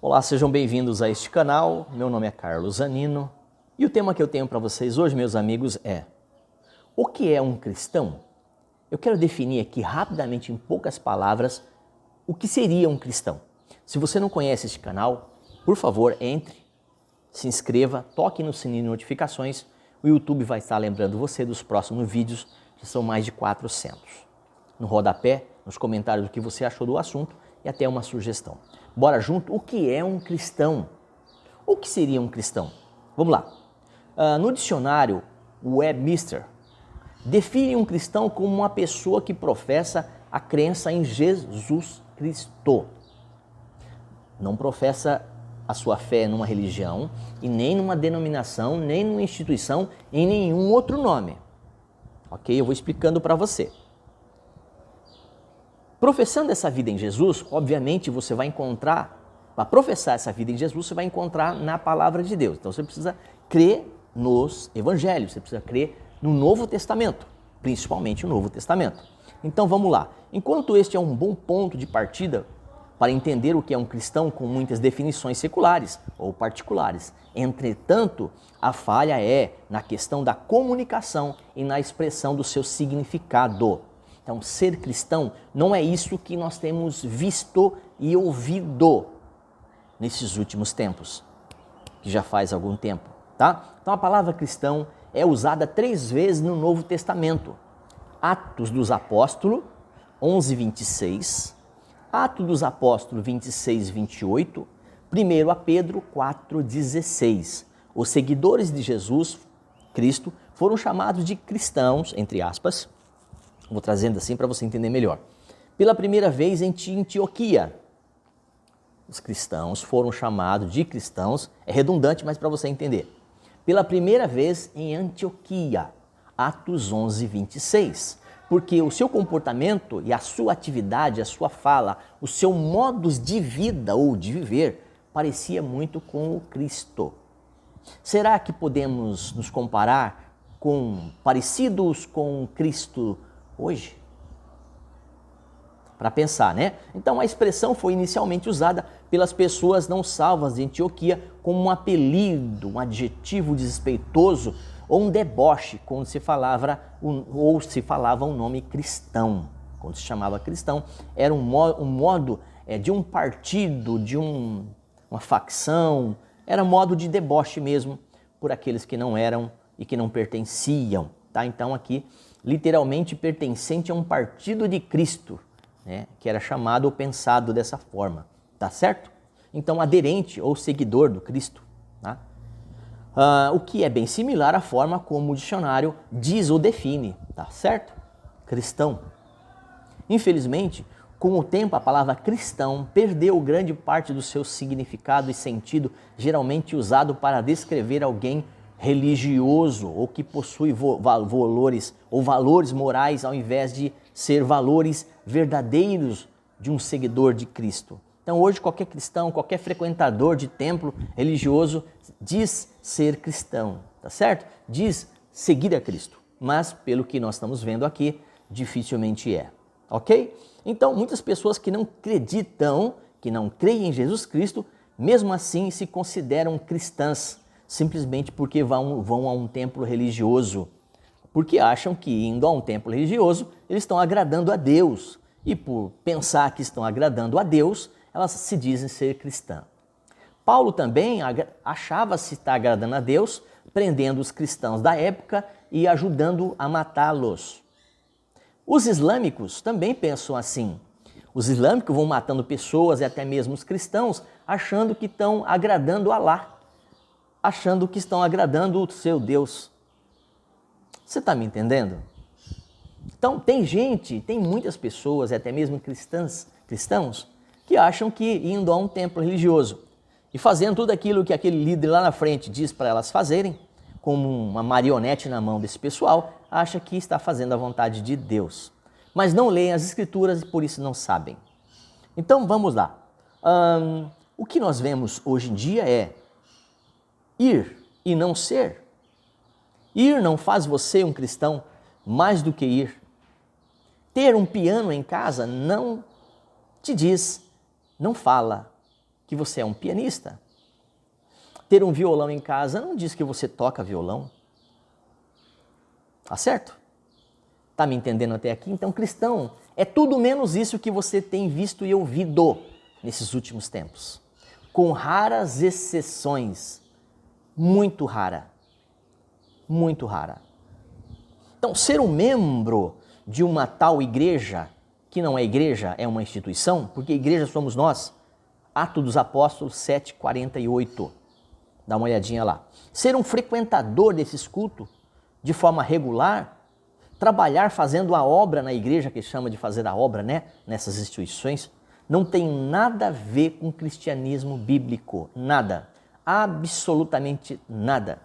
Olá, sejam bem-vindos a este canal. Meu nome é Carlos Zanino e o tema que eu tenho para vocês hoje, meus amigos, é: o que é um cristão? Eu quero definir aqui rapidamente, em poucas palavras, o que seria um cristão. Se você não conhece este canal, por favor, entre, se inscreva, toque no sininho de notificações. O YouTube vai estar lembrando você dos próximos vídeos, que são mais de 400. No rodapé, nos comentários, o que você achou do assunto e até uma sugestão. Bora junto? O que é um cristão? O que seria um cristão? Vamos lá. No dicionário Webster, define um cristão como uma pessoa que professa a crença em Jesus Cristo. Não professa a sua fé numa religião e nem numa denominação, nem numa instituição, em nenhum outro nome. Ok? Eu vou explicando para você. Professando essa vida em Jesus, obviamente você vai encontrar, para professar essa vida em Jesus, você vai encontrar na palavra de Deus. Então você precisa crer nos evangelhos, você precisa crer no Novo Testamento, principalmente o Novo Testamento. Então vamos lá. Enquanto este é um bom ponto de partida para entender o que é um cristão com muitas definições seculares ou particulares, entretanto, a falha é na questão da comunicação e na expressão do seu significado. Então, ser cristão não é isso que nós temos visto e ouvido nesses últimos tempos, que já faz algum tempo, tá? Então, a palavra cristão é usada 3 vezes no Novo Testamento. Atos dos Apóstolos, 11:26, Atos dos Apóstolos, 26:28, 1 Pedro 4:16. Os seguidores de Jesus Cristo foram chamados de cristãos, entre aspas. Vou trazendo assim para você entender melhor. Pela primeira vez em Antioquia, os cristãos foram chamados de cristãos, é redundante, mas para você entender. Pela primeira vez em Antioquia, Atos 11:26, porque o seu comportamento e a sua atividade, a sua fala, o seu modus de vida ou de viver parecia muito com o Cristo. Será que podemos nos comparar parecidos com Cristo hoje? Para pensar, né? Então a expressão foi inicialmente usada pelas pessoas não salvas de Antioquia como um apelido, um adjetivo desrespeitoso ou um deboche quando se falava um nome cristão. Quando se chamava cristão, era um modo de um partido, de uma facção, era modo de deboche mesmo por aqueles que não eram e que não pertenciam. Tá? Então aqui, literalmente pertencente a um partido de Cristo, né? Que era chamado ou pensado dessa forma, tá certo? Então aderente ou seguidor do Cristo, tá? O que é bem similar à forma como o dicionário diz ou define, tá certo? Cristão. Infelizmente, com o tempo a palavra cristão perdeu grande parte do seu significado e sentido, geralmente usado para descrever alguém religioso ou que possui valores morais ao invés de ser valores verdadeiros de um seguidor de Cristo. Então hoje qualquer cristão, qualquer frequentador de templo religioso diz ser cristão, tá certo? Diz seguir a Cristo, mas pelo que nós estamos vendo aqui, dificilmente é, ok? Então muitas pessoas que não acreditam, que não creem em Jesus Cristo, mesmo assim se consideram cristãs, simplesmente porque vão a um templo religioso, porque acham que indo a um templo religioso eles estão agradando a Deus, e por pensar que estão agradando a Deus, elas se dizem ser cristã. Paulo também achava-se estar agradando a Deus, prendendo os cristãos da época e ajudando a matá-los. Os islâmicos também pensam assim. Os islâmicos vão matando pessoas e até mesmo os cristãos, achando que estão agradando a Alá, achando que estão agradando o seu Deus. Você está me entendendo? Então tem muitas pessoas, até mesmo cristãos, que acham que indo a um templo religioso e fazendo tudo aquilo que aquele líder lá na frente diz para elas fazerem, como uma marionete na mão desse pessoal, acha que está fazendo a vontade de Deus. Mas não leem as escrituras e por isso não sabem. Então vamos lá. O que nós vemos hoje em dia é ir e não ser. Ir não faz você um cristão mais do que ir. Ter um piano em casa não te diz, não fala que você é um pianista. Ter um violão em casa não diz que você toca violão. Tá certo? Tá me entendendo até aqui? Então, cristão é tudo menos isso que você tem visto e ouvido nesses últimos tempos. Com raras exceções. Muito rara. Muito rara. Então, ser um membro de uma tal igreja, que não é igreja, é uma instituição, porque igreja somos nós. Atos dos Apóstolos 7:48. Dá uma olhadinha lá. Ser um frequentador desses cultos de forma regular, trabalhar fazendo a obra na igreja, que chama de fazer a obra, né? Nessas instituições, não tem nada a ver com cristianismo bíblico. Nada. Absolutamente nada.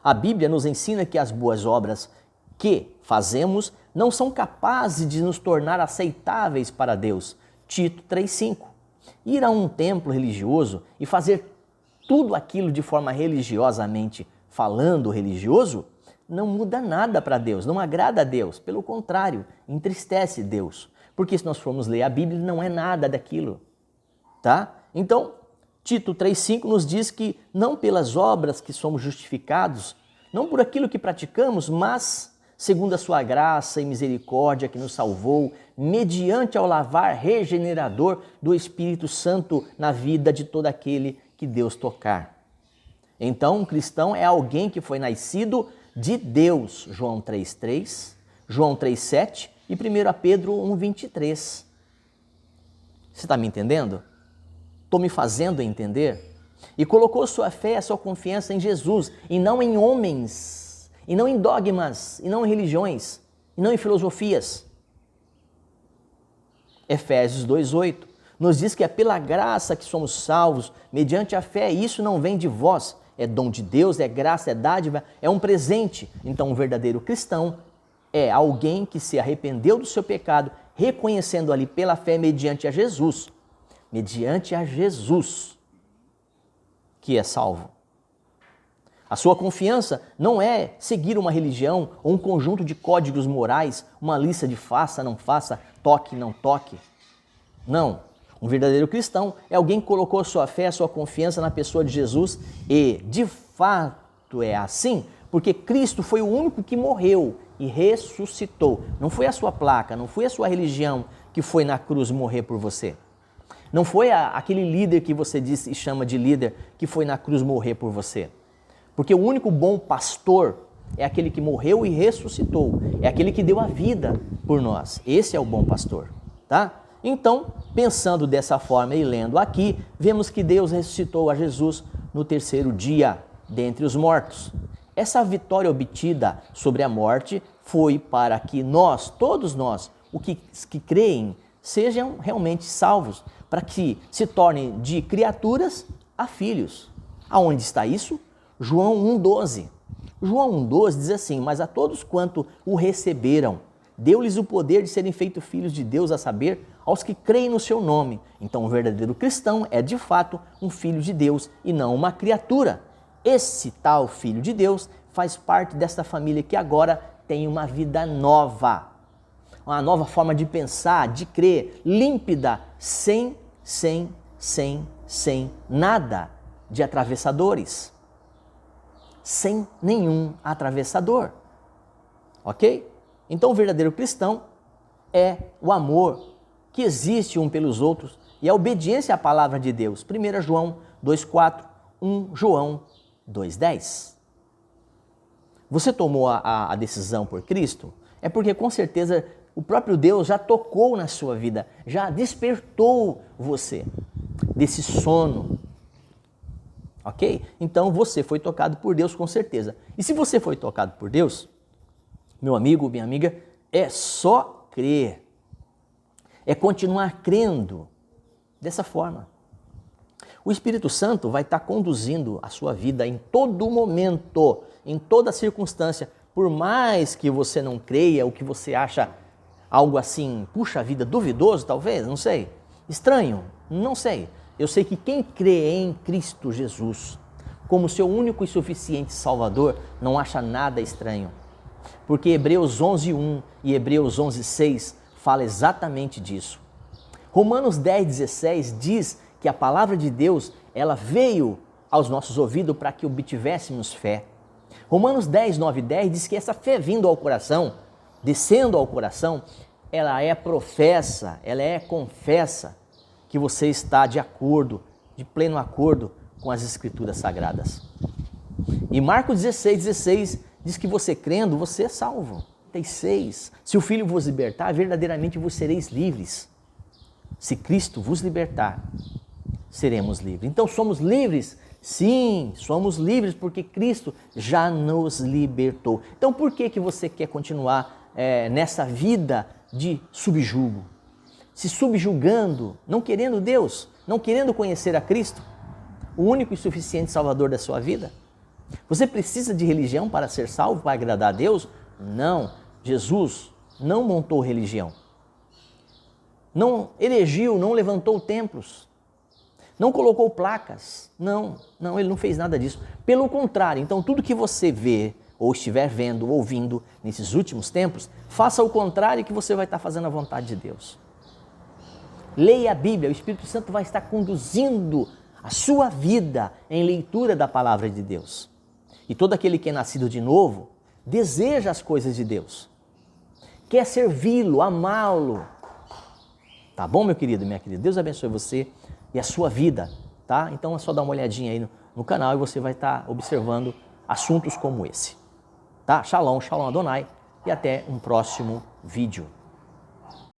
A Bíblia nos ensina que as boas obras que fazemos não são capazes de nos tornar aceitáveis para Deus. Tito 3:5. Ir a um templo religioso e fazer tudo aquilo de forma religiosamente falando religioso não muda nada para Deus, não agrada a Deus. Pelo contrário, entristece Deus. Porque se nós formos ler a Bíblia, não é nada daquilo. Tá? Então, Tito 3:5 nos diz que não pelas obras que somos justificados, não por aquilo que praticamos, mas segundo a sua graça e misericórdia que nos salvou, mediante ao lavar regenerador do Espírito Santo na vida de todo aquele que Deus tocar. Então, um cristão é alguém que foi nascido de Deus, João 3:3, João 3:7 e 1 Pedro 1:23. Você está me entendendo? Estou me fazendo entender? E colocou sua fé, a sua confiança em Jesus, e não em homens, e não em dogmas, e não em religiões, e não em filosofias. Efésios 2:8 nos diz que é pela graça que somos salvos, mediante a fé, e isso não vem de vós, é dom de Deus, é graça, é dádiva, é um presente. Então, um verdadeiro cristão é alguém que se arrependeu do seu pecado, reconhecendo ali pela fé mediante a Jesus. Mediante a Jesus que é salvo. A sua confiança não é seguir uma religião ou um conjunto de códigos morais, uma lista de faça, não faça, toque, não toque. Não. Um verdadeiro cristão é alguém que colocou sua fé, sua confiança na pessoa de Jesus e, de fato, é assim porque Cristo foi o único que morreu e ressuscitou. Não foi a sua placa, não foi a sua religião que foi na cruz morrer por você. Não foi aquele líder que você diz e chama de líder que foi na cruz morrer por você. Porque o único bom pastor é aquele que morreu e ressuscitou. É aquele que deu a vida por nós. Esse é o bom pastor, tá? Então, pensando dessa forma e lendo aqui, vemos que Deus ressuscitou a Jesus no terceiro dia dentre os mortos. Essa vitória obtida sobre a morte foi para que nós, todos nós, os que creem, sejam realmente salvos, para que se tornem de criaturas a filhos. Aonde está isso? João 1:12. João 1:12 diz assim: mas a todos quanto o receberam, deu-lhes o poder de serem feitos filhos de Deus, a saber, aos que creem no seu nome. Então, um verdadeiro cristão é, de fato, um filho de Deus e não uma criatura. Esse tal filho de Deus faz parte desta família que agora tem uma vida nova. Uma nova forma de pensar, de crer, límpida, sem nada de atravessadores. Sem nenhum atravessador. Ok? Então, o verdadeiro cristão é o amor que existe um pelos outros e a obediência à palavra de Deus. 1 João 2:4, 1 João 2:10. Você tomou a decisão por Cristo? É porque com certeza o próprio Deus já tocou na sua vida, já despertou você desse sono. Ok? Então você foi tocado por Deus com certeza. E se você foi tocado por Deus, meu amigo, minha amiga, é só crer. É continuar crendo dessa forma. O Espírito Santo vai estar conduzindo a sua vida em todo momento, em toda circunstância. Por mais que você não creia, ou que você acha algo assim, puxa vida, duvidoso talvez, não sei. Estranho, não sei. Eu sei que quem crê em Cristo Jesus como seu único e suficiente Salvador não acha nada estranho. Porque Hebreus 11:1 e Hebreus 11:6 fala exatamente disso. Romanos 10:16 diz que a palavra de Deus, ela veio aos nossos ouvidos para que obtivéssemos fé. Romanos 10, 9 e 10 diz que essa fé vindo ao coração, descendo ao coração, ela é professa, ela é confessa que você está de acordo, de pleno acordo com as Escrituras Sagradas. E Marcos 16, 16 diz que você crendo, você é salvo. 36. Se o Filho vos libertar, verdadeiramente vos sereis livres. Se Cristo vos libertar, seremos livres. Então somos livres? Sim, somos livres porque Cristo já nos libertou. Então por que você quer continuar nessa vida de subjugo? Se subjugando, não querendo Deus, não querendo conhecer a Cristo, o único e suficiente Salvador da sua vida? Você precisa de religião para ser salvo, para agradar a Deus? Não, Jesus não montou religião. Não erigiu, não levantou templos. Não colocou placas. Não, ele não fez nada disso. Pelo contrário, então tudo que você vê, ou estiver vendo, ouvindo nesses últimos tempos, faça o contrário que você vai estar fazendo a vontade de Deus. Leia a Bíblia, o Espírito Santo vai estar conduzindo a sua vida em leitura da palavra de Deus. E todo aquele que é nascido de novo, deseja as coisas de Deus. Quer servi-lo, amá-lo. Tá bom, meu querido, minha querida? Deus abençoe você e a sua vida, tá? Então é só dar uma olhadinha aí no canal e você vai estar observando assuntos como esse. Tá? Shalom, shalom Adonai e até um próximo vídeo.